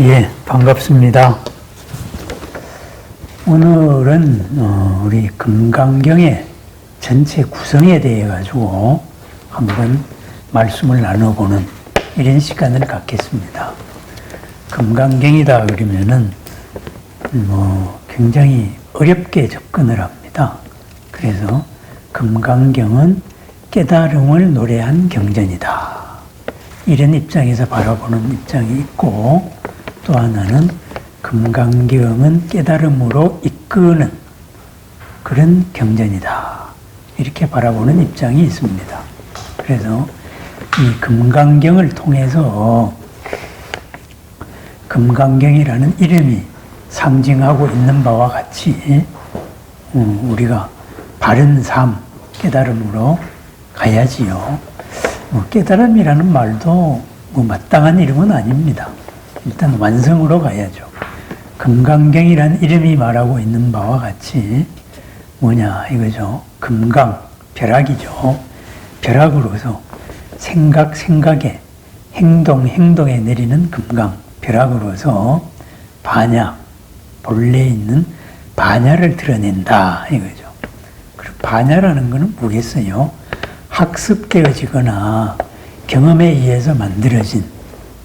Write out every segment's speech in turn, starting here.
예, 반갑습니다. 오늘은 우리 금강경의 전체 구성에 대해 가지고 한번 말씀을 나눠보는 이런 시간을 갖겠습니다. 금강경이다 그러면은 굉장히 어렵게 접근을 합니다. 그래서 금강경은 깨달음을 노래한 경전이다. 이런 입장에서 바라보는 입장이 있고, 또 하나는 금강경은 깨달음으로 이끄는 그런 경전이다. 이렇게 바라보는 입장이 있습니다. 그래서 이 금강경을 통해서 금강경이라는 이름이 상징하고 있는 바와 같이 우리가 바른 삶, 깨달음으로 가야지요. 깨달음이라는 말도 마땅한 이름은 아닙니다. 일단 완성으로 가야죠. 금강경이라는 이름이 말하고 있는 바와 같이 뭐냐 이거죠. 금강, 벼락이죠. 벼락으로서 생각에, 행동에 내리는 금강, 벼락으로서 반야, 본래 있는 반야를 드러낸다 이거죠. 그리고 반야라는 것은 뭐겠어요? 학습되어지거나 경험에 의해서 만들어진,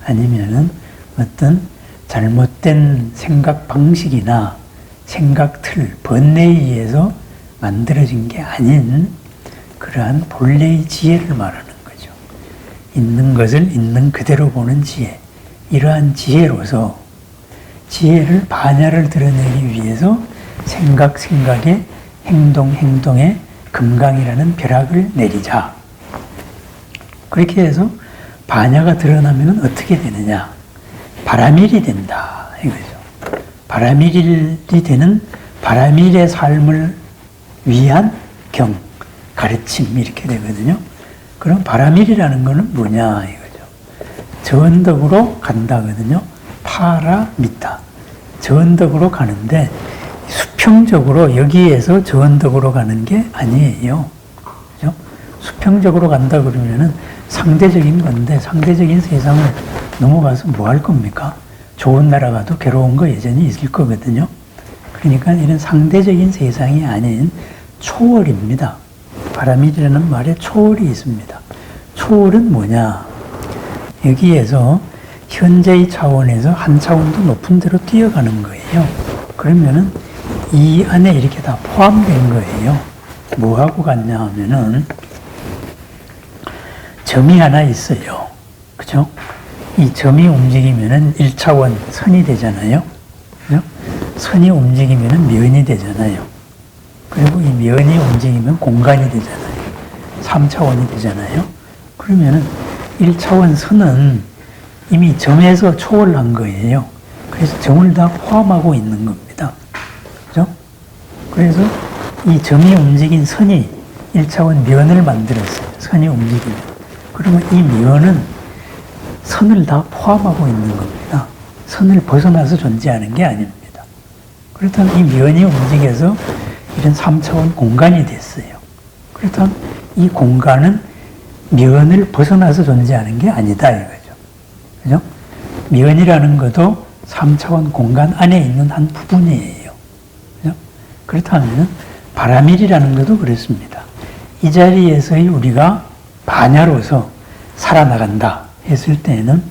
아니면은 어떤 잘못된 생각 방식이나 생각 틀, 번뇌에 의해서 만들어진 게 아닌 그러한 본래의 지혜를 말하는 거죠. 있는 것을 있는 그대로 보는 지혜. 이러한 지혜로서 지혜를 반야를 드러내기 위해서 생각에, 행동에 금강이라는 벼락을 내리자. 그렇게 해서 반야가 드러나면 어떻게 되느냐? 바라밀이 된다 이거죠. 바라밀이 되는 바라밀의 삶을 위한 경, 가르침 이렇게 되거든요. 그럼 바라밀이라는 것은 뭐냐 이거죠. 저언덕으로 간다거든요. 파라미타. 저언덕으로 가는데 수평적으로 여기에서 저언덕으로 가는 게 아니에요. 그죠? 수평적으로 간다 그러면은 상대적인 건데, 상대적인 세상을 넘어가서 뭐 할 겁니까? 좋은 나라 가도 괴로운 거 여전히 있을 거거든요. 그러니까 이런 상대적인 세상이 아닌 초월입니다. 바라밀이라는 말에 초월이 있습니다. 초월은 뭐냐? 여기에서 현재의 차원에서 한 차원 더 높은 데로 뛰어가는 거예요. 그러면은 이 안에 이렇게 다 포함된 거예요. 뭐 하고 갔냐 하면은 점이 하나 있어요. 그죠? 이 점이 움직이면은 1차원 선이 되잖아요. 그죠? 선이 움직이면은 면이 되잖아요. 그리고 이 면이 움직이면 공간이 되잖아요. 3차원이 되잖아요. 그러면은 1차원 선은 이미 점에서 초월한 거예요. 그래서 점을 다 포함하고 있는 겁니다. 그죠? 그래서 이 점이 움직인 선이 1차원 면을 만들었어요. 선이 움직이면. 그러면 이 면은 선을 다 포함하고 있는 겁니다. 선을 벗어나서 존재하는 게 아닙니다. 그렇다면 이 면이 움직여서 이런 3차원 공간이 됐어요. 그렇다면 이 공간은 면을 벗어나서 존재하는 게 아니다 이거죠. 그죠? 면이라는 것도 3차원 공간 안에 있는 한 부분이에요. 그죠? 그렇다면 바라밀이라는 것도 그렇습니다. 이 자리에서의 우리가 반야로서 살아나간다 했을 때는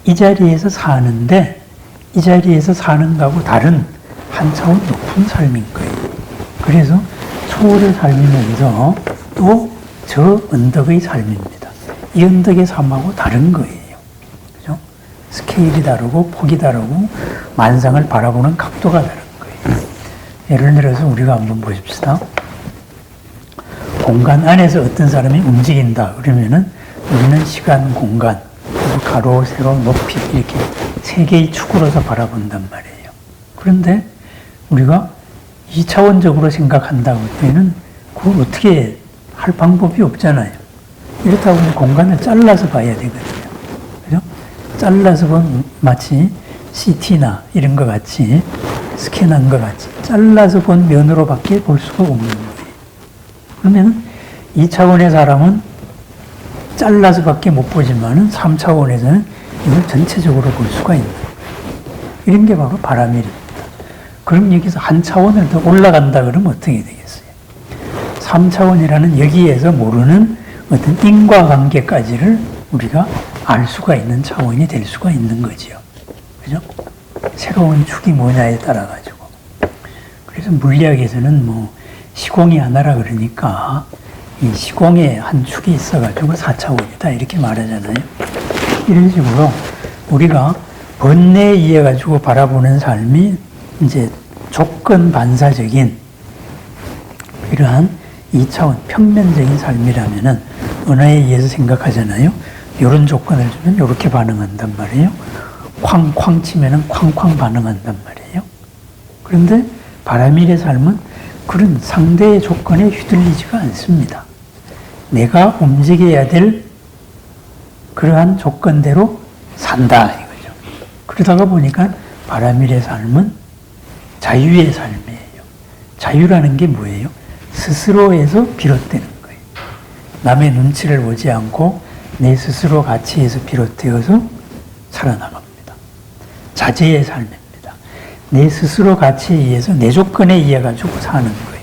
이 자리에서 사는데, 이 자리에서 사는 거하고 다른 한 차원 높은 삶인 거예요. 그래서 초월의 삶이면서 또 저 언덕의 삶입니다. 이 언덕의 삶하고 다른 거예요. 그죠? 스케일이 다르고 폭이 다르고 만상을 바라보는 각도가 다른 거예요. 예를 들어서 우리가 한번 보십시다. 공간 안에서 어떤 사람이 움직인다 그러면은 우리는 시간, 공간, 그리고 가로, 세로, 높이 이렇게 세 개의 축으로서 바라본단 말이에요. 그런데 우리가 2차원적으로 생각한다고 할 때는 그걸 어떻게 할 방법이 없잖아요. 이렇다고 하면 공간을 잘라서 봐야 되거든요. 그죠? 잘라서 보면 마치 CT나 이런 것 같이 스캔한 것 같이 잘라서 본 면으로밖에 볼 수가 없는 거예요. 그러면 2차원의 사람은 잘라서밖에 못 보지만은 3차원에서는 이걸 전체적으로 볼 수가 있는 거예요. 이런 게 바로 바라밀입니다. 그럼 여기서 한 차원을 더 올라간다 그러면 어떻게 되겠어요? 3차원이라는 여기에서 모르는 어떤 인과관계까지를 우리가 알 수가 있는 차원이 될 수가 있는 거지요. 그죠? 새로운 축이 뭐냐에 따라 가지고. 그래서 물리학에서는 뭐 시공이 하나라 그러니까 이 시공에 한 축이 있어가지고 4차원이다 이렇게 말하잖아요. 이런 식으로 우리가 번뇌에 의해 가지고 바라보는 삶이 이제 조건 반사적인 이러한 2차원 평면적인 삶이라면은 언어에 의해서 생각하잖아요. 이런 조건을 주면 이렇게 반응한단 말이에요. 쾅쾅 치면은 쾅쾅 반응한단 말이에요. 그런데 바라밀의 삶은 그런 상대의 조건에 휘둘리지가 않습니다. 내가 움직여야 될 그러한 조건대로 산다 이거죠. 그러다가 보니까 바라밀의 삶은 자유의 삶이에요. 자유라는 게 뭐예요? 스스로에서 비롯되는 거예요. 남의 눈치를 보지 않고 내 스스로 가치에서 비롯되어서 살아나갑니다. 자제의 삶입니다. 내 스스로 가치에 의해서 내 조건에 의해 가지고 사는 거예요.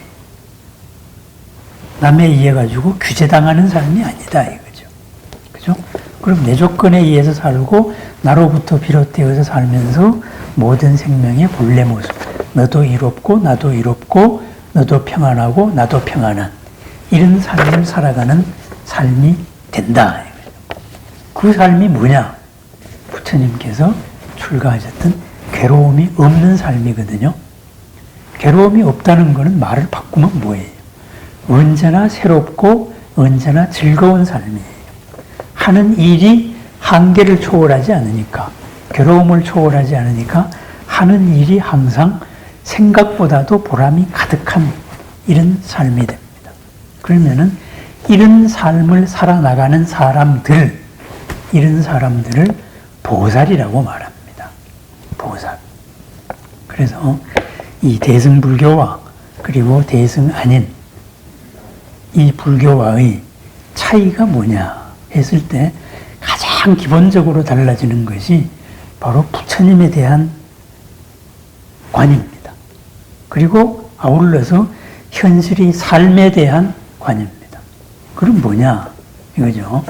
남에 의해 가지고 규제당하는 삶이 아니다 이거죠. 그죠? 그럼 내 조건에 의해서 살고 나로부터 비롯되어서 살면서 모든 생명의 본래 모습, 너도 이롭고 나도 이롭고 너도 평안하고 나도 평안한 이런 삶을 살아가는 삶이 된다. 그 삶이 뭐냐? 부처님께서 출가하셨던 괴로움이 없는 삶이거든요. 괴로움이 없다는 것은 말을 바꾸면 뭐예요? 언제나 새롭고 언제나 즐거운 삶이에요. 하는 일이 한계를 초월하지 않으니까, 괴로움을 초월하지 않으니까 하는 일이 항상 생각보다도 보람이 가득한 이런 삶이 됩니다. 그러면은 이런 삶을 살아나가는 사람들, 이런 사람들을 보살이라고 말합니다. 보살. 그래서 이 대승불교와 그리고 대승 아닌 이 불교와의 차이가 뭐냐 했을 때 가장 기본적으로 달라지는 것이 바로 부처님에 대한 관입니다. 그리고 아울러서 현실의 삶에 대한 관입니다. 그럼 뭐냐 이거죠.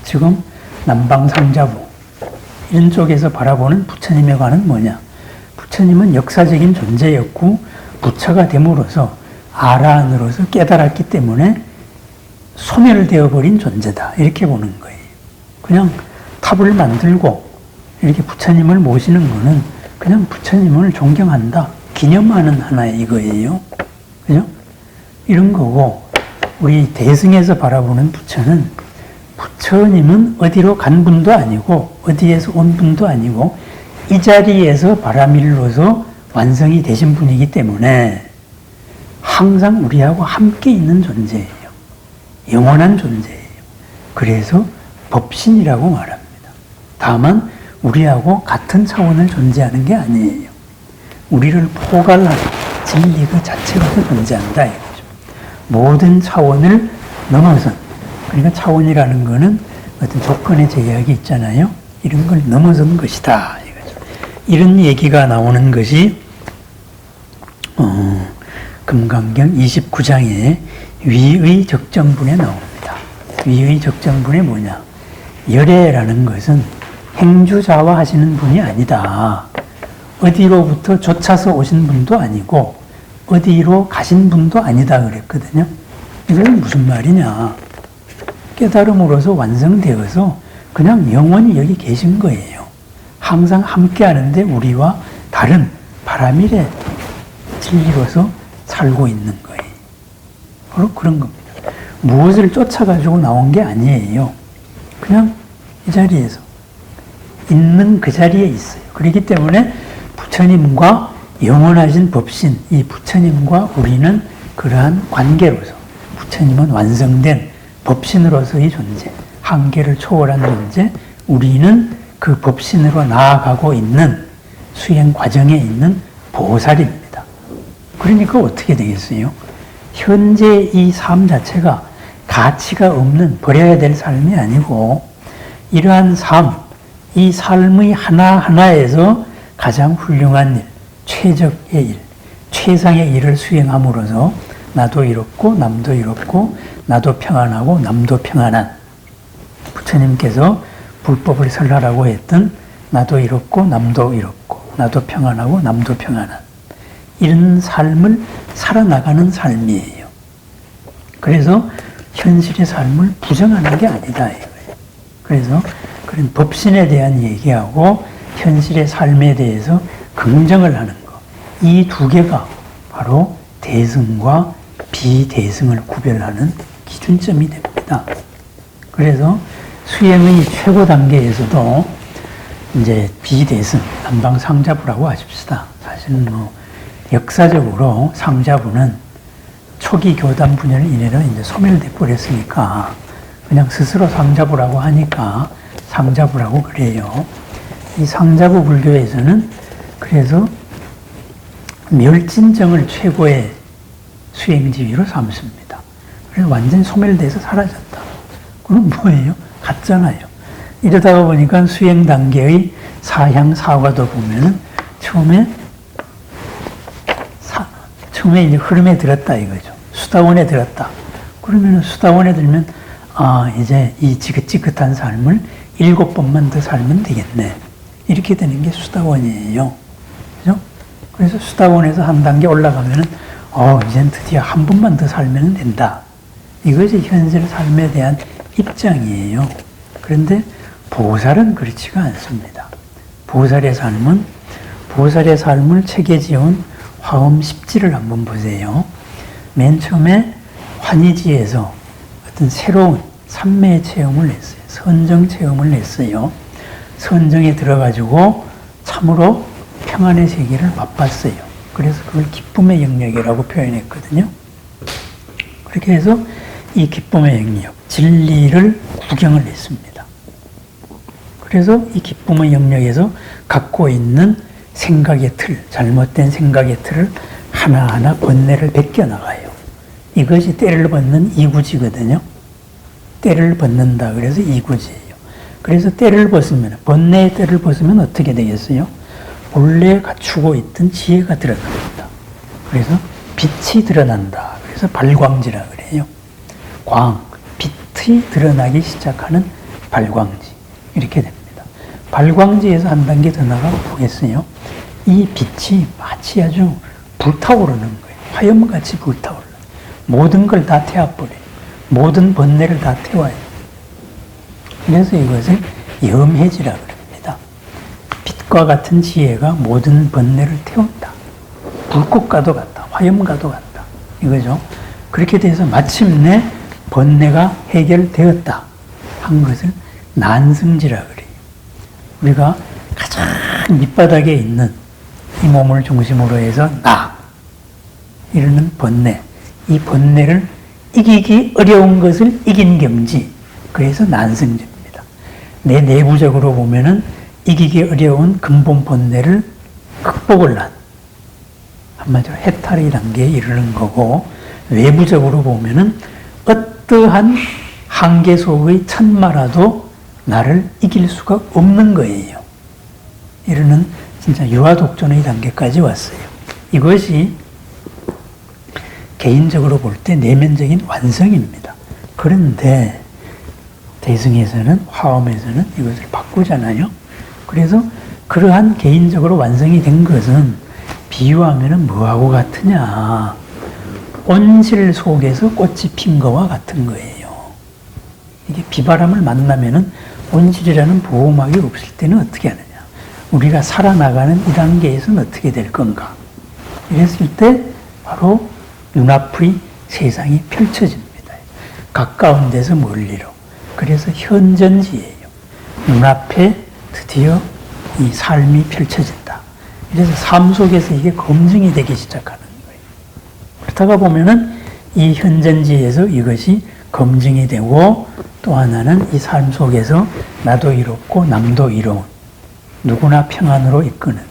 지금 남방상자부 이런 쪽에서 바라보는 부처님의 관은 뭐냐? 부처님은 역사적인 존재였고 부처가 됨으로써 아라한으로서 깨달았기 때문에 소멸되어 버린 존재다 이렇게 보는 거예요. 그냥 탑을 만들고 이렇게 부처님을 모시는 거는 그냥 부처님을 존경한다, 기념하는 하나의 이거예요. 그죠? 이런 거고 우리 대승에서 바라보는 부처는 부처님은 어디로 간 분도 아니고 어디에서 온 분도 아니고 이 자리에서 바라밀로서 완성이 되신 분이기 때문에 항상 우리하고 함께 있는 존재예요. 영원한 존재예요. 그래서 법신이라고 말합니다. 다만 우리하고 같은 차원을 존재하는 게 아니에요. 우리를 포괄하는 진리 그 자체로서 존재한다 이거죠. 모든 차원을 넘어선, 그러니까 차원이라는 거는 어떤 조건의 제약이 있잖아요. 이런 걸 넘어선 것이다 이거죠. 이런 얘기가 나오는 것이 금강경 29장에 위의 적정분에 나옵니다. 위의 적정분에 뭐냐? 열애라는 것은 행주자화 하시는 분이 아니다. 어디로부터 쫓아서 오신 분도 아니고 어디로 가신 분도 아니다 그랬거든요. 이건 무슨 말이냐? 깨달음으로서 완성되어서 그냥 영원히 여기 계신 거예요. 항상 함께 하는데 우리와 다른 바라밀의 진리로서 살고 있는 거예요. 바로 그런 겁니다. 무엇을 쫓아가지고 나온 게 아니에요. 그냥 이 자리에서 있는 그 자리에 있어요. 그렇기 때문에 부처님과 영원하신 법신, 이 부처님과 우리는 그러한 관계로서 부처님은 완성된 법신으로서의 존재, 한계를 초월한 존재, 우리는 그 법신으로 나아가고 있는 수행 과정에 있는 보살입니다. 그러니까 어떻게 되겠어요? 현재 이 삶 자체가 가치가 없는 버려야 될 삶이 아니고 이러한 삶, 이 삶의 하나하나에서 가장 훌륭한 일, 최적의 일, 최상의 일을 수행함으로써 나도 이롭고 남도 이롭고 나도 평안하고 남도 평안한 부처님께서 불법을 설하라고 했던 나도 이롭고 남도 이롭고 나도 평안하고 남도 평안한 이런 삶을 살아나가는 삶이에요. 그래서 현실의 삶을 부정하는 게 아니다 이거예요. 그래서 그런 법신에 대한 얘기하고 현실의 삶에 대해서 긍정을 하는 것, 이 두 개가 바로 대승과 비대승을 구별하는 기준점이 됩니다. 그래서 수행의 최고 단계에서도 이제 비대승, 남방상자부라고 하십시다. 사실은 역사적으로 상자부는 초기 교단 분열 이래로 이제 소멸돼 버렸으니까 그냥 스스로 상자부라고 하니까 상자부라고 그래요. 이 상자부 불교에서는 그래서 멸진정을 최고의 수행지위로 삼습니다. 그래서 완전히 소멸돼서 사라졌다. 그럼 뭐예요? 같잖아요. 이러다가 보니까 수행 단계의 사향 사과도 보면은 처음에 이제 흐름에 들었다 이거죠. 수다원에 들었다. 그러면 수다원에 들면 이제 이 지긋지긋한 삶을 7번만 더 살면 되겠네. 이렇게 되는 게 수다원이에요. 그죠? 그래서 수다원에서 한 단계 올라가면은 이젠 드디어 한 번만 더 살면 된다. 이것이 현실 삶에 대한 입장이에요. 그런데 보살은 그렇지가 않습니다. 보살의 삶을 책에 지은 화엄 10지를 한번 보세요. 맨 처음에 환희지에서 어떤 새로운 삼매의 체험을 했어요. 선정 체험을 했어요. 선정에 들어가지고 참으로 평안의 세계를 맛봤어요. 그래서 그걸 기쁨의 영역이라고 표현했거든요. 그렇게 해서 이 기쁨의 영역, 진리를 구경을 했습니다. 그래서 이 기쁨의 영역에서 갖고 있는 생각의 틀, 잘못된 생각의 틀을 하나하나 번뇌를 벗겨나가요. 이것이 때를 벗는 이구지거든요. 때를 벗는다 그래서 이구지예요. 그래서 때를 벗으면, 번뇌의 때를 벗으면 어떻게 되겠어요? 본래 갖추고 있던 지혜가 드러납니다. 그래서 빛이 드러난다. 그래서 발광지라 그래요. 빛이 드러나기 시작하는 발광지. 이렇게 됩니다. 발광지에서 한 단계 더 나가고 보겠어요. 이 빛이 마치 아주 불타오르는 거예요. 화염같이 불타오르는. 모든 걸 다 태워버려요. 모든 번뇌를 다 태워요. 그래서 이것을 염해지라 그럽니다. 빛과 같은 지혜가 모든 번뇌를 태운다. 불꽃과도 같다. 화염과도 같다. 이거죠. 그렇게 돼서 마침내 번뇌가 해결되었다 한 것을 난승지라 그래요. 우리가 가장 밑바닥에 있는 이 몸을 중심으로 해서 이러는 번뇌, 이 번뇌를 이기기 어려운 것을 이긴 겸지, 그래서 난승지입니다. 내 내부적으로 보면은 이기기 어려운 근본 번뇌를 극복을 한, 한마디로 해탈의 단계에 이르는 거고, 외부적으로 보면은 어떠한 한계 속의 천마라도 나를 이길 수가 없는 거예요. 이러는 진짜 유아독존의 단계까지 왔어요. 이것이 개인적으로 볼 때 내면적인 완성입니다. 그런데 대승에서는, 화엄에서는 이것을 바꾸잖아요. 그래서 그러한 개인적으로 완성이 된 것은 비유하면 뭐하고 같으냐. 온실 속에서 꽃이 핀 거와 같은 거예요. 이게 비바람을 만나면은 온실이라는 보호막이 없을 때는 어떻게 하느냐. 우리가 살아나가는 이 단계에서는 어떻게 될 건가. 이랬을 때 바로 눈앞의 세상이 펼쳐집니다. 가까운 데서 멀리로. 그래서 현전지예요. 눈앞에 드디어 이 삶이 펼쳐진다. 그래서 삶 속에서 이게 검증이 되기 시작하는 거예요. 그러다가 보면은 이 현전지에서 이것이 검증이 되고, 또 하나는 이 삶 속에서 나도 이롭고 남도 이로운, 누구나 평안으로 이끄는,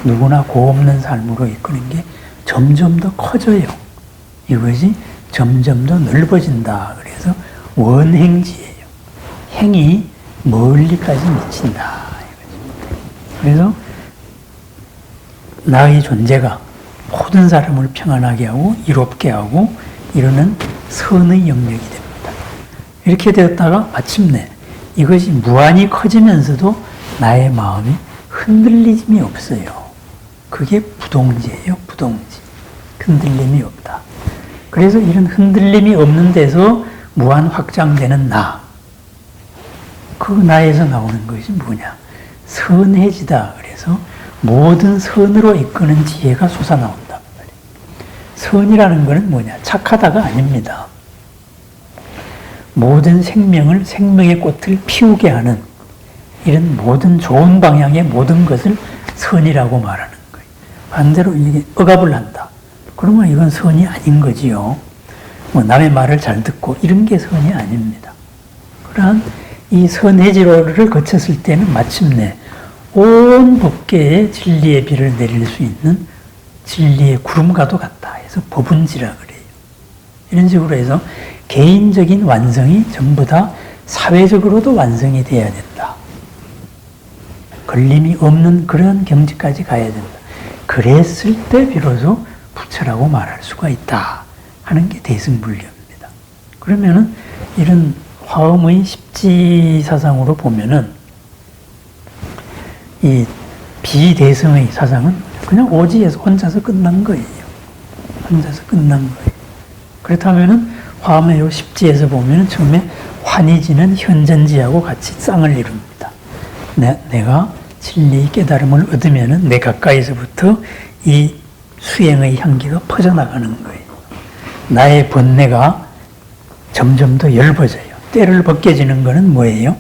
누구나 고없는 삶으로 이끄는 게 점점 더 커져요. 이것이 점점 더 넓어진다. 그래서 원행지예요. 행이 멀리까지 미친다. 그래서 나의 존재가 모든 사람을 평안하게 하고 이롭게 하고 이루는 선의 영역이 됩니다. 이렇게 되었다가 마침내 이것이 무한히 커지면서도 나의 마음이 흔들림이 없어요. 그게 부동지예요. 부동지. 흔들림이 없다. 그래서 이런 흔들림이 없는 데서 무한 확장되는 나. 그 나에서 나오는 것이 뭐냐? 선해지다. 그래서 모든 선으로 이끄는 지혜가 솟아나온다. 선이라는 것은 뭐냐? 착하다가 아닙니다. 모든 생명을 생명의 꽃을 피우게 하는 이런 모든 좋은 방향의 모든 것을 선이라고 말하는 거예요. 반대로 이게 억압을 한다. 그러면 이건 선이 아닌 거지요. 뭐 남의 말을 잘 듣고 이런 게 선이 아닙니다. 그러한 이 선해지로를 거쳤을 때는 마침내 온 법계에 진리의 비를 내릴 수 있는 진리의 구름과도 같다 해서 법운지라 그래요. 이런 식으로 해서 개인적인 완성이 전부 다 사회적으로도 완성이 돼야 된다. 걸림이 없는 그런 경지까지 가야 된다. 그랬을 때 비로소 부처라고 말할 수가 있다 하는 게 대승불교입니다. 그러면은 이런 화엄의 십지 사상으로 보면은 이 비대승의 사상은 그냥 오지에서 혼자서 끝난 거예요. 혼자서 끝난 거예요. 그렇다면은 화엄의 요 십지에서 보면은 처음에 환희지는 현전지하고 같이 쌍을 이룹니다. 내가 진리의 깨달음을 얻으면은 내 가까이서부터 이 수행의 향기가 퍼져나가는 거예요. 나의 번뇌가 점점 더 엷어져요. 때를 벗겨지는 것은 뭐예요?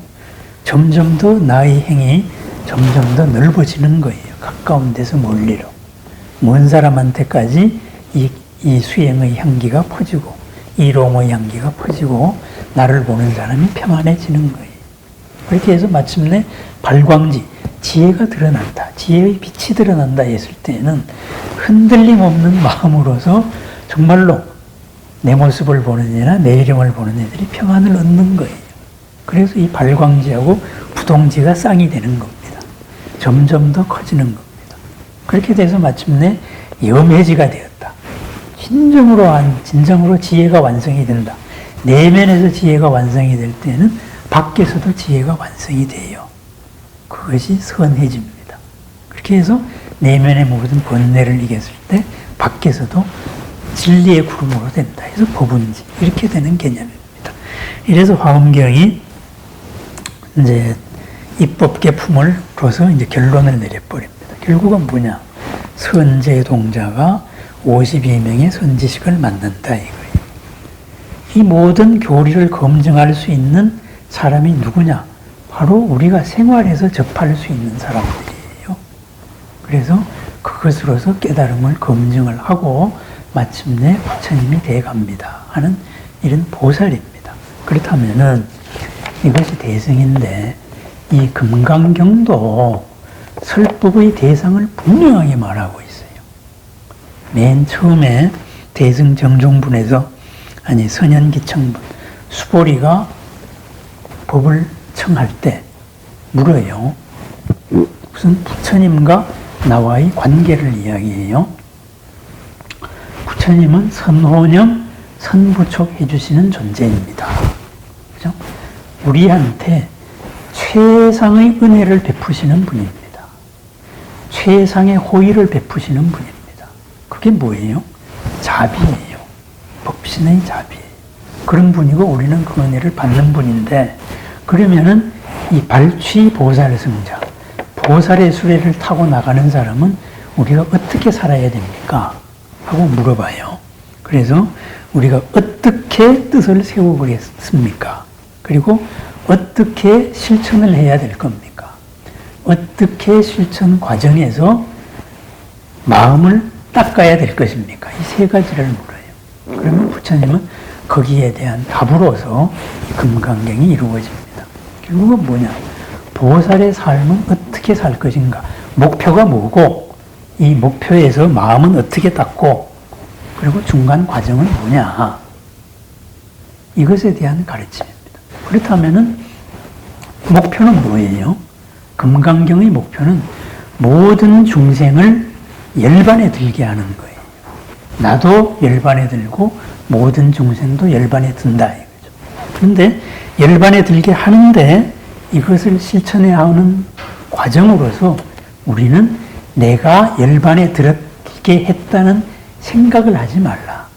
점점 더 나의 행이 점점 더 넓어지는 거예요. 가까운 데서 멀리로. 먼 사람한테까지 이 수행의 향기가 퍼지고 이로움의 향기가 퍼지고 나를 보는 사람이 평안해지는 거예요. 그렇게 해서 마침내 발광지, 지혜가 드러난다. 지혜의 빛이 드러난다 했을 때는 흔들림 없는 마음으로서 정말로 내 모습을 보는 이나 내 이름을 보는 이들이 평안을 얻는 거예요. 그래서 이 발광지하고 부동지가 쌍이 되는 겁니다. 점점 더 커지는 겁니다. 그렇게 돼서 마침내 염해지가 되었다. 진정으로 지혜가 완성이 된다. 내면에서 지혜가 완성이 될 때는 밖에서도 지혜가 완성이 돼요. 그것이 선해집니다. 그렇게 해서 내면의 모든 번뇌를 이겼을 때 밖에서도 진리의 구름으로 된다. 해서 법운지 이렇게 되는 개념입니다. 이래서 화엄경이 이제 입법계 품을로서 이제 결론을 내려버립니다. 결국은 뭐냐? 선제동자가 52명의 선지식을 만든다 이거예요. 이 모든 교리를 검증할 수 있는 사람이 누구냐? 바로 우리가 생활에서 접할 수 있는 사람들이에요. 그래서 그것으로서 깨달음을 검증을 하고 마침내 부처님이 돼갑니다 하는 이런 보살입니다. 그렇다면은 이것이 대승인데 이 금강경도 설법의 대상을 분명하게 말하고 있어요. 맨 처음에 대승 정종분에서 선현기청분 수보리가 법을 청할 때 물어요. 무슨 부처님과 나와의 관계를 이야기해요. 부처님은 선호념, 선부촉 해주시는 존재입니다. 그죠? 우리한테 최상의 은혜를 베푸시는 분입니다. 최상의 호의를 베푸시는 분입니다. 그게 뭐예요? 자비예요. 법신의 자비예요. 그런 분이고 우리는 그 은혜를 받는 분인데 그러면은 이 발취 보살 승자, 보살의 수레를 타고 나가는 사람은 우리가 어떻게 살아야 됩니까? 하고 물어봐요. 그래서 우리가 어떻게 뜻을 세우겠습니까? 그리고 어떻게 실천을 해야 될 겁니까? 어떻게 실천 과정에서 마음을 닦아야 될 것입니까? 이 세 가지를 물어요. 그러면 부처님은 거기에 대한 답으로서 금강경이 이루어집니다. 결국은 뭐냐? 보살의 삶은 어떻게 살 것인가? 목표가 뭐고 이 목표에서 마음은 어떻게 닦고 그리고 중간 과정은 뭐냐? 이것에 대한 가르침입니다. 그렇다면은 목표는 뭐예요? 금강경의 목표는 모든 중생을 열반에 들게 하는 거예요. 나도 열반에 들고 모든 중생도 열반에 든다 이거죠. 그런데 열반에 들게 하는데 이것을 실천해 하는 과정으로서 우리는 내가 열반에 들게 했다는 생각을 하지 말라.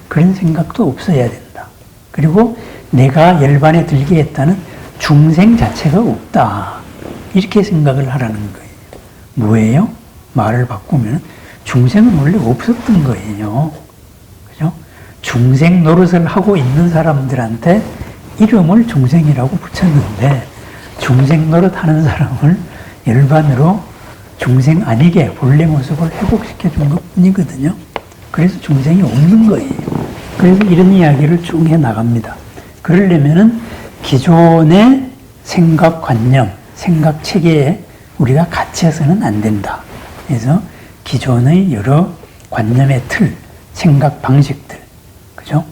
그런 생각도 없어야 된다. 그리고 내가 열반에 들게 했다는 중생 자체가 없다. 이렇게 생각을 하라는 거예요. 뭐예요? 말을 바꾸면 중생은 원래 없었던 거예요. 그죠? 중생 노릇을 하고 있는 사람들한테 이름을 중생이라고 붙였는데 중생 노릇 하는 사람을 열반으로 중생 아니게 본래 모습을 회복시켜 준 것 뿐이거든요. 그래서 중생이 없는 거예요. 그래서 이런 이야기를 쭉 해 나갑니다. 그러려면은 기존의 생각관념, 생각 체계에 우리가 갇혀서는 안 된다. 그래서 기존의 여러 관념의 틀, 생각 방식들, 그죠?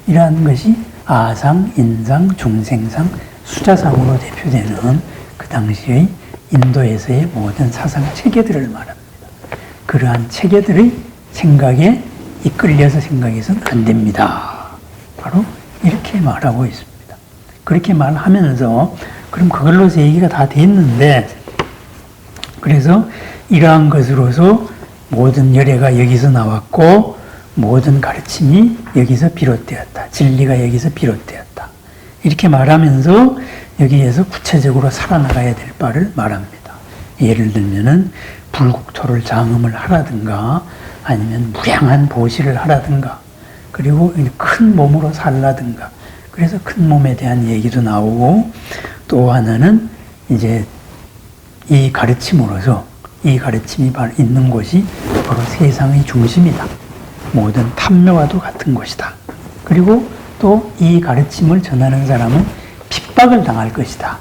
이러한 것이 아상, 인상, 중생상, 수자상으로 대표되는 그 당시의 인도에서의 모든 사상 체계들을 말합니다. 그러한 체계들의 생각에 이끌려서 생각해서는 안 됩니다. 바로 이렇게 말하고 있습니다. 그렇게 말하면서 그럼 그걸로서 얘기가 다 됐는데 그래서 이러한 것으로서 모든 열애가 여기서 나왔고 모든 가르침이 여기서 비롯되었다. 진리가 여기서 비롯되었다. 이렇게 말하면서 여기에서 구체적으로 살아나가야 될 바를 말합니다. 예를 들면은 불국토를 장음을 하라든가 아니면 무량한 보시를 하라든가 그리고 큰 몸으로 살라든가 그래서 큰 몸에 대한 얘기도 나오고 또 하나는 이제 이 가르침으로서 이 가르침이 있는 곳이 바로 세상의 중심이다. 모든 탐묘와도 같은 곳이다. 그리고 또 이 가르침을 전하는 사람은 핍박을 당할 것이다.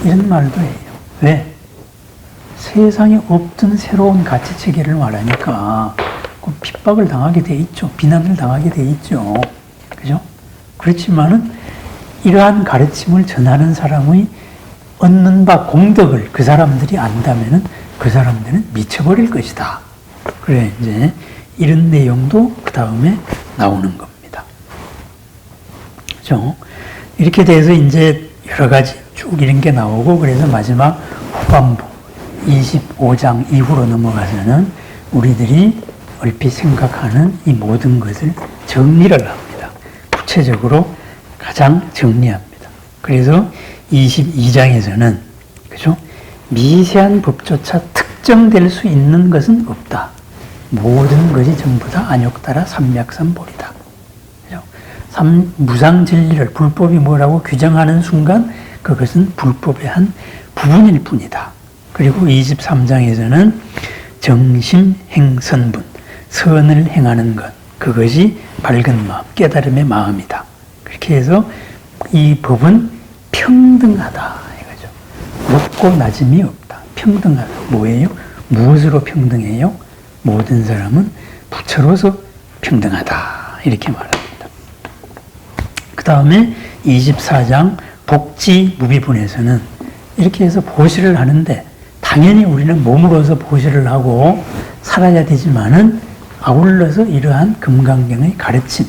이런 말도 해요. 왜? 세상에 없던 새로운 가치 체계를 말하니까 핍박을 당하게 돼 있죠. 비난을 당하게 돼 있죠. 그죠? 그렇지만은 이러한 가르침을 전하는 사람의 얻는 바 공덕을 그 사람들이 안다면은 그 사람들은 미쳐버릴 것이다. 그래, 이제 이런 내용도 그 다음에 나오는 겁니다. 그죠? 이렇게 돼서 이제 여러 가지 쭉 이런 게 나오고 그래서 마지막 후반부 25장 이후로 넘어가서는 우리들이 얼핏 생각하는 이 모든 것을 정리를 합니다. 구체적으로 가장 정리합니다. 그래서 22장에서는 그죠? 미세한 법조차 특정될 수 있는 것은 없다. 모든 것이 전부 다 안욕따라 삼맥삼볼이다. 그죠? 무상 진리를 불법이 뭐라고 규정하는 순간 그것은 불법의 한 부분일 뿐이다. 그리고 23장에서는 정심행선분, 선을 행하는 것, 그것이 밝은 마음, 깨달음의 마음이다. 그렇게 해서 이 법은 평등하다 이거죠. 높고 낮음이 없다. 평등하다. 뭐예요? 무엇으로 평등해요? 모든 사람은 부처로서 평등하다. 이렇게 말합니다. 그 다음에 24장 복지무비분에서는 이렇게 해서 보시를 하는데 당연히 우리는 몸으로서 보시를 하고 살아야 되지만은 아울러서 이러한 금강경의 가르침,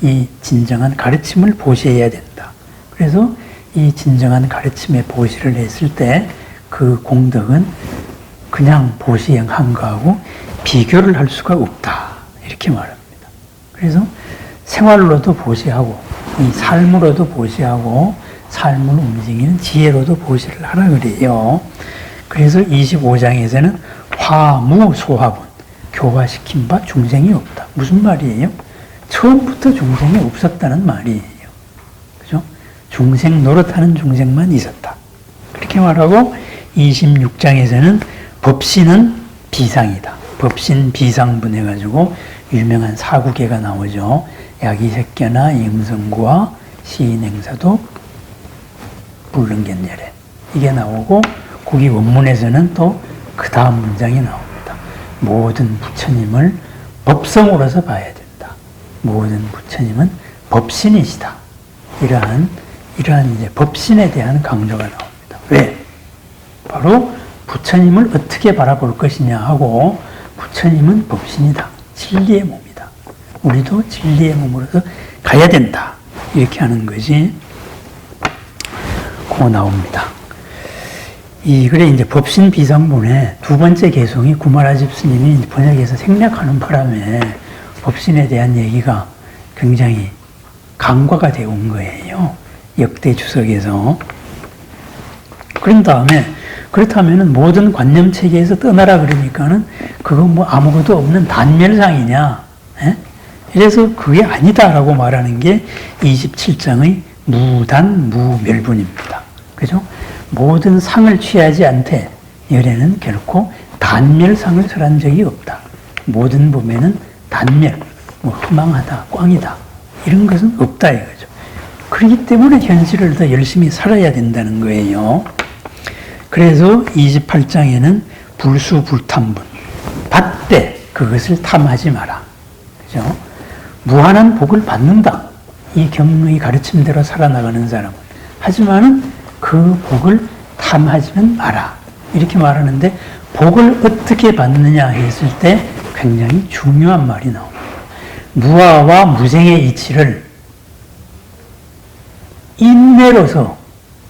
이 진정한 가르침을 보시해야 된다. 그래서 이 진정한 가르침에 보시를 했을 때 그 공덕은 그냥 보시한 거하고 비교를 할 수가 없다. 이렇게 말합니다. 그래서 생활로도 보시하고 이 삶으로도 보시하고 삶을 움직이는 지혜로도 보시를 하라 그래요. 그래서 25장에서는 화무소화분, 교화시킨 바 중생이 없다. 무슨 말이에요? 처음부터 중생이 없었다는 말이에요. 그죠? 중생 노릇하는 중생만 있었다. 그렇게 말하고 26장에서는 법신은 비상이다. 법신 비상분 해가지고 유명한 사구계가 나오죠. 야기색계나 임성구와 시인행사도 불능견열애 이게 나오고 거기 원문에서는 또 그 다음 문장이 나옵니다. 모든 부처님을 법성으로서 봐야 된다. 모든 부처님은 법신이시다. 이러한 이제 법신에 대한 강조가 나옵니다. 왜? 바로 부처님을 어떻게 바라볼 것이냐 하고 부처님은 법신이다. 진리의 몸이다. 우리도 진리의 몸으로서 가야 된다. 이렇게 하는 것이 고 나옵니다. 그래 이제 법신 비상본의 두 번째 개송이 구마라집 스님이 번역해서 생략하는 바람에 법신에 대한 얘기가 굉장히 강화가 되어 온 거예요. 역대 주석에서. 그런 다음에 그렇다면은 모든 관념 체계에서 떠나라 그러니까는 그건 뭐 아무것도 없는 단멸상이냐? 에? 그래서 그게 아니다라고 말하는 게 27장의 무단 무멸분입니다. 그죠? 모든 상을 취하지 않되 열에는 결코 단멸상을 설한 적이 없다. 모든 범에는 단멸, 뭐 허망하다, 꽝이다 이런 것은 없다 이거죠. 그렇기 때문에 현실을 더 열심히 살아야 된다는 거예요. 그래서 28장에는 불수불탐분, 받되 그것을 탐하지 마라. 그죠? 무한한 복을 받는다. 이 경의 가르침대로 살아나가는 사람은. 하지만은 그 복을 탐하지는 마라. 이렇게 말하는데 복을 어떻게 받느냐 했을 때 굉장히 중요한 말이 나옵니다. 무아와 무생의 이치를 인내로서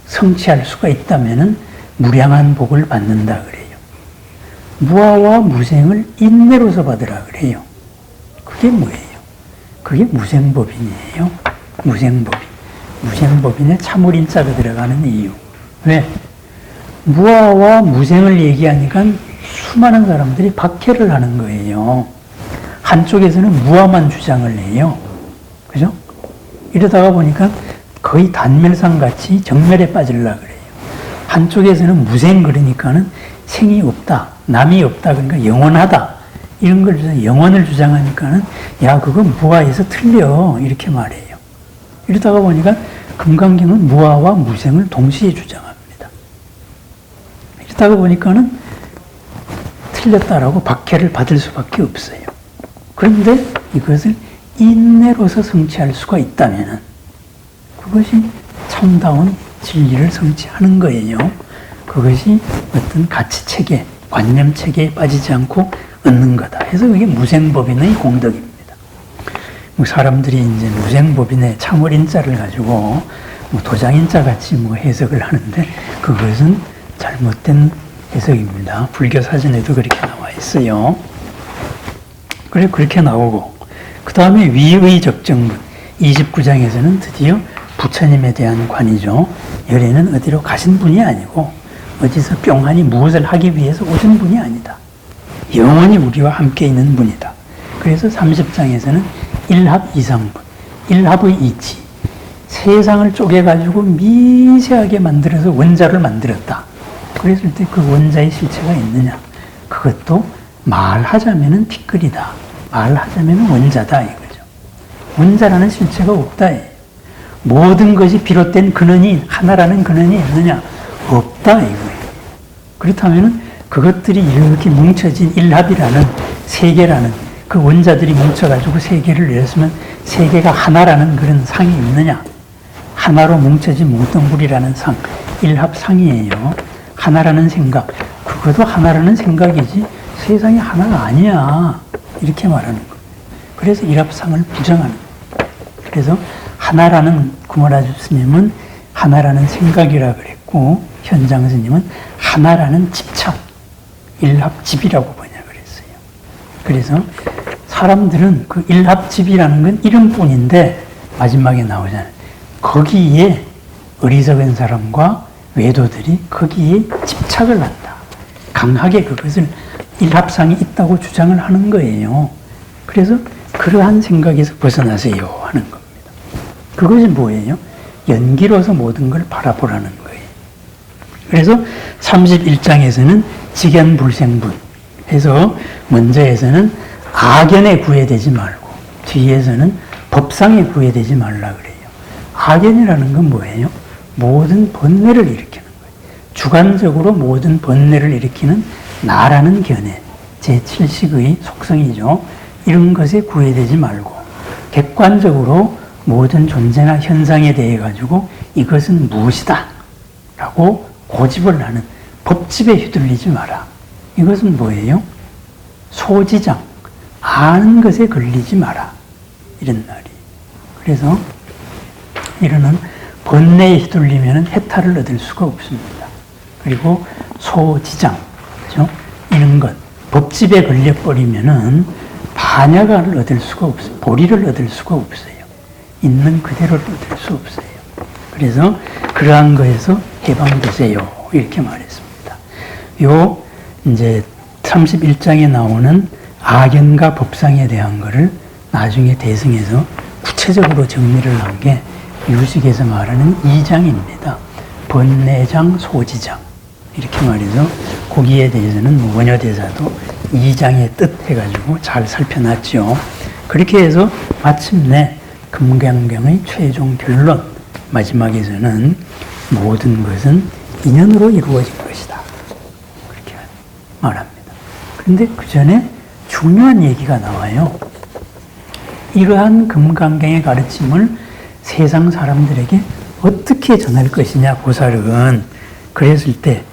성취할 수가 있다면은 무량한 복을 받는다 그래요. 무아와 무생을 인내로서 받으라 그래요. 그게 뭐예요? 그게 무생법인이에요. 무생법인. 무생법인에 참을인자가 들어가는 이유. 왜? 무아와 무생을 얘기하니까 수많은 사람들이 박해를 하는 거예요. 한쪽에서는 무아만 주장을 해요. 그죠? 이러다가 보니까 거의 단멸상 같이 정멸에 빠지려고 그래요. 한쪽에서는 무생 그러니까는 생이 없다, 남이 없다, 그러니까 영원하다. 이런 걸 영원을 주장하니까는 야, 그건 무아에서 틀려. 이렇게 말해요. 이러다가 보니까 금강경은 무아와 무생을 동시에 주장합니다. 이러다가 보니까는 틀렸다라고 박해를 받을 수밖에 없어요. 그런데 이것을 인내로서 성취할 수가 있다면은 그것이 참다운 진리를 성취하는 거예요. 그것이 어떤 가치체계, 관념체계에 빠지지 않고 얻는 거다. 그래서 그게 무생법인의 공덕입니다. 사람들이 이제 무생법인의 참을인자를 가지고 도장인자 같이 해석을 하는데 그것은 잘못된 해석입니다. 불교 사전에도 그렇게 나와 있어요. 그래, 그렇게 나오고, 그 다음에 위의 적정분. 29장에서는 드디어 부처님에 대한 관이죠. 열애는 어디로 가신 분이 아니고 어디서 뿅하니 무엇을 하기 위해서 오신 분이 아니다. 영원히 우리와 함께 있는 분이다. 그래서 30장에서는 일합 이상분, 일합의 이치, 세상을 쪼개가지고 미세하게 만들어서 원자를 만들었다. 그랬을 때 그 원자의 실체가 있느냐? 그것도 말하자면은 티끌이다. 말하자면은 원자다 이거죠. 원자라는 실체가 없다. 모든 것이 비롯된 근원이 하나라는 근원이 있느냐? 없다 이거예요. 그렇다면은 그것들이 이렇게 뭉쳐진 일합이라는 세계라는 그 원자들이 뭉쳐가지고 세계를 이뤘으면 세계가 하나라는 그런 상이 있느냐? 하나로 뭉쳐진 뭉텅구리라는 상, 일합상이에요. 하나라는 생각, 그것도 하나라는 생각이지 세상이 하나가 아니야. 이렇게 말하는 거예요. 그래서 일합상을 부정하는 거예요. 그래서 하나라는 구마라주 스님은 하나라는 생각이라 그랬고 현장 스님은 하나라는 집착, 일합집이라고 번역을 했어요. 그래서 사람들은 그 일합집이라는 건 이름뿐인데 마지막에 나오잖아요. 거기에 어리석은 사람과 외도들이 거기에 집착을 한다. 강하게 그것을 일합상이 있다고 주장을 하는 거예요. 그래서 그러한 생각에서 벗어나세요 하는 겁니다. 그것이 뭐예요? 연기로서 모든 걸 바라보라는 거예요. 그래서 31장에서는 직연불생분 해서 먼저에서는 악연에 구애되지 말고 뒤에서는 법상에 구애되지 말라 그래요. 악연이라는 건 뭐예요? 모든 번뇌를 일으키는 거예요. 주관적으로 모든 번뇌를 일으키는 나라는 견해, 제7식의 속성이죠. 이런 것에 구애되지 말고 객관적으로 모든 존재나 현상에 대해 가지고 이것은 무엇이다 라고 고집을 하는 법집에 휘둘리지 마라. 이것은 뭐예요? 소지장, 아는 것에 걸리지 마라. 이런 말이. 그래서 이거는 번뇌에 휘둘리면 해탈을 얻을 수가 없습니다. 그리고 소지장, 그죠? 이런 것, 법집에 걸려버리면은 반야가를 얻을 수가 없어요. 보리를 얻을 수가 없어요. 있는 그대로를 얻을 수 없어요. 그래서 그러한 거에서 해방되세요. 이렇게 말했습니다. 요, 이제 31장에 나오는 악연과 법상에 대한 거를 나중에 대승에서 구체적으로 정리를 한 게 유식에서 말하는 2장입니다. 번뇌장, 소지장. 이렇게 말해서 거기에 대해서는 뭐 원효대사도 2장의 뜻 해가지고 잘 살펴놨죠. 그렇게 해서 마침내 금강경의 최종 결론, 마지막에서는 모든 것은 인연으로 이루어진 것이다. 그렇게 말합니다. 그런데 그 전에 중요한 얘기가 나와요. 이러한 금강경의 가르침을 세상 사람들에게 어떻게 전할 것이냐, 보살은. 그랬을 때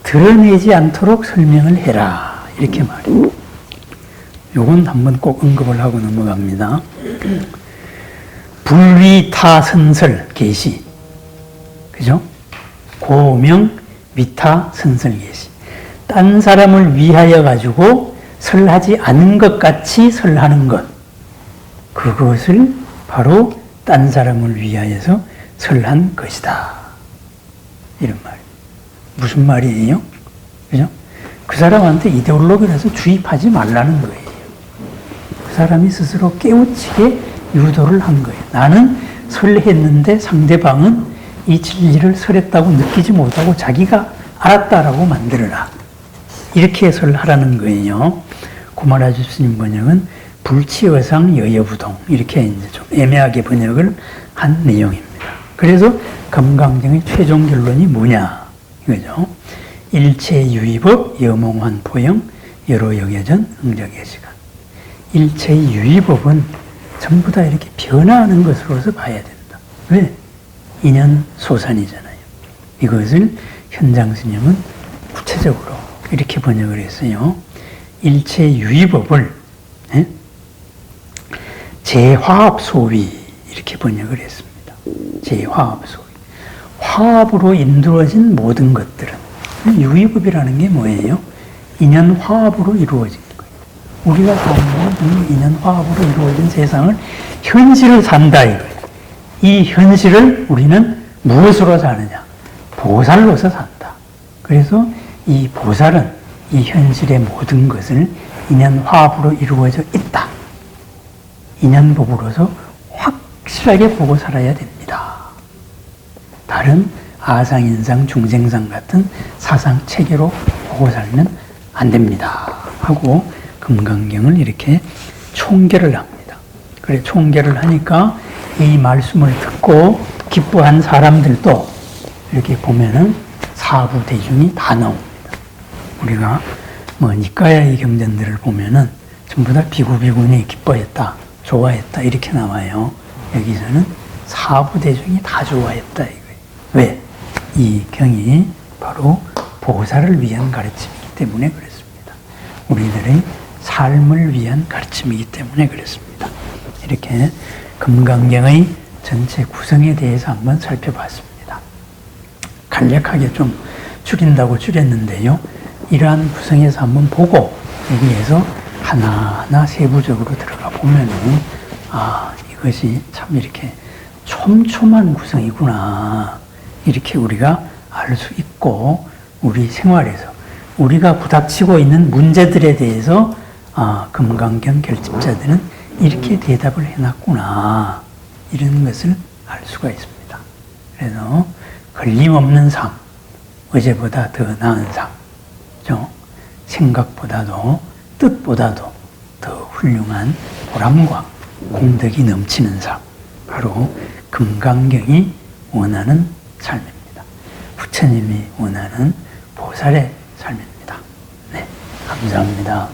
드러내지 않도록 설명을 해라. 이렇게 말해요. 요건 한번 꼭 언급을 하고 넘어갑니다. 불위타선설 계시. 그죠? 고명 위타선설 계시. 딴 사람을 위하여 가지고 설하지 않은 것 같이 설하는 것. 그것을 바로 딴 사람을 위하여서 설한 것이다. 이런 말. 무슨 말이에요? 그죠? 그 사람한테 이데올로기라서 주입하지 말라는 거예요. 그 사람이 스스로 깨우치게 유도를 한 거예요. 나는 설했는데 상대방은 이 진리를 설했다고 느끼지 못하고 자기가 알았다라고 만들어라. 이렇게 설하라는 거예요. 고마라주 스님 번역은 불치어상 여여부동, 이렇게 이제 좀 애매하게 번역을 한 내용입니다. 그래서 금강경의 최종 결론이 뭐냐 이거죠. 일체 유의법 여몽환 포영 여로 여겨전 응적의 시간. 일체의 유의법은 전부 다 이렇게 변화하는 것으로서 봐야 된다. 왜? 인연 소산이잖아요. 이것을 현장 스님은 구체적으로 이렇게 번역을 했어요. 일체 유의법을 재화합 소위 이렇게 번역을 했습니다. 재화합 소위. 화합으로 이루어진 모든 것들은, 유의법이라는 게 뭐예요? 인연 화합으로 이루어진 거예요. 우리가 사는 인연 화합으로 이루어진 세상을 현실을 산다 이거예요. 이 현실을 우리는 무엇으로 사느냐? 보살로서 산다. 그래서 이 보살은 이 현실의 모든 것을 인연 화합으로 이루어져 있다. 인연법으로서 확실하게 보고 살아야 됩니다. 다른 아상인상, 중생상 같은 사상 체계로 보고 살면 안 됩니다. 하고 금강경을 이렇게 총결을 합니다. 그래 총결을 하니까 이 말씀을 듣고 기뻐한 사람들도 이렇게 보면은 사부 대중이 다 나옵니다. 우리가 뭐 니까야의 경전들을 보면은 전부 다 비구비군이 기뻐했다, 좋아했다 이렇게 나와요. 여기서는 사부 대중이 다 좋아했다 이거예요. 왜? 이 경이 바로 보살을 위한 가르침이기 때문에 그렇습니다. 우리들의 삶을 위한 가르침이기 때문에 그렇습니다. 이렇게 금강경의 전체 구성에 대해서 한번 살펴봤습니다. 간략하게 좀 줄인다고 줄였는데요. 이러한 구성에서 한번 보고 여기에서 하나하나 세부적으로 들어가 보면은 이것이 참 이렇게 촘촘한 구성이구나 이렇게 우리가 알 수 있고, 우리 생활에서 우리가 부닥치고 있는 문제들에 대해서 금강경 결집자들은 이렇게 대답을 해놨구나 이런 것을 알 수가 있습니다. 그래서 걸림없는 삶, 어제보다 더 나은 삶, 생각보다도 뜻보다도 더 훌륭한 보람과 공덕이 넘치는 삶, 바로 금강경이 원하는 삶입니다. 부처님이 원하는 보살의 삶입니다. 네, 감사합니다.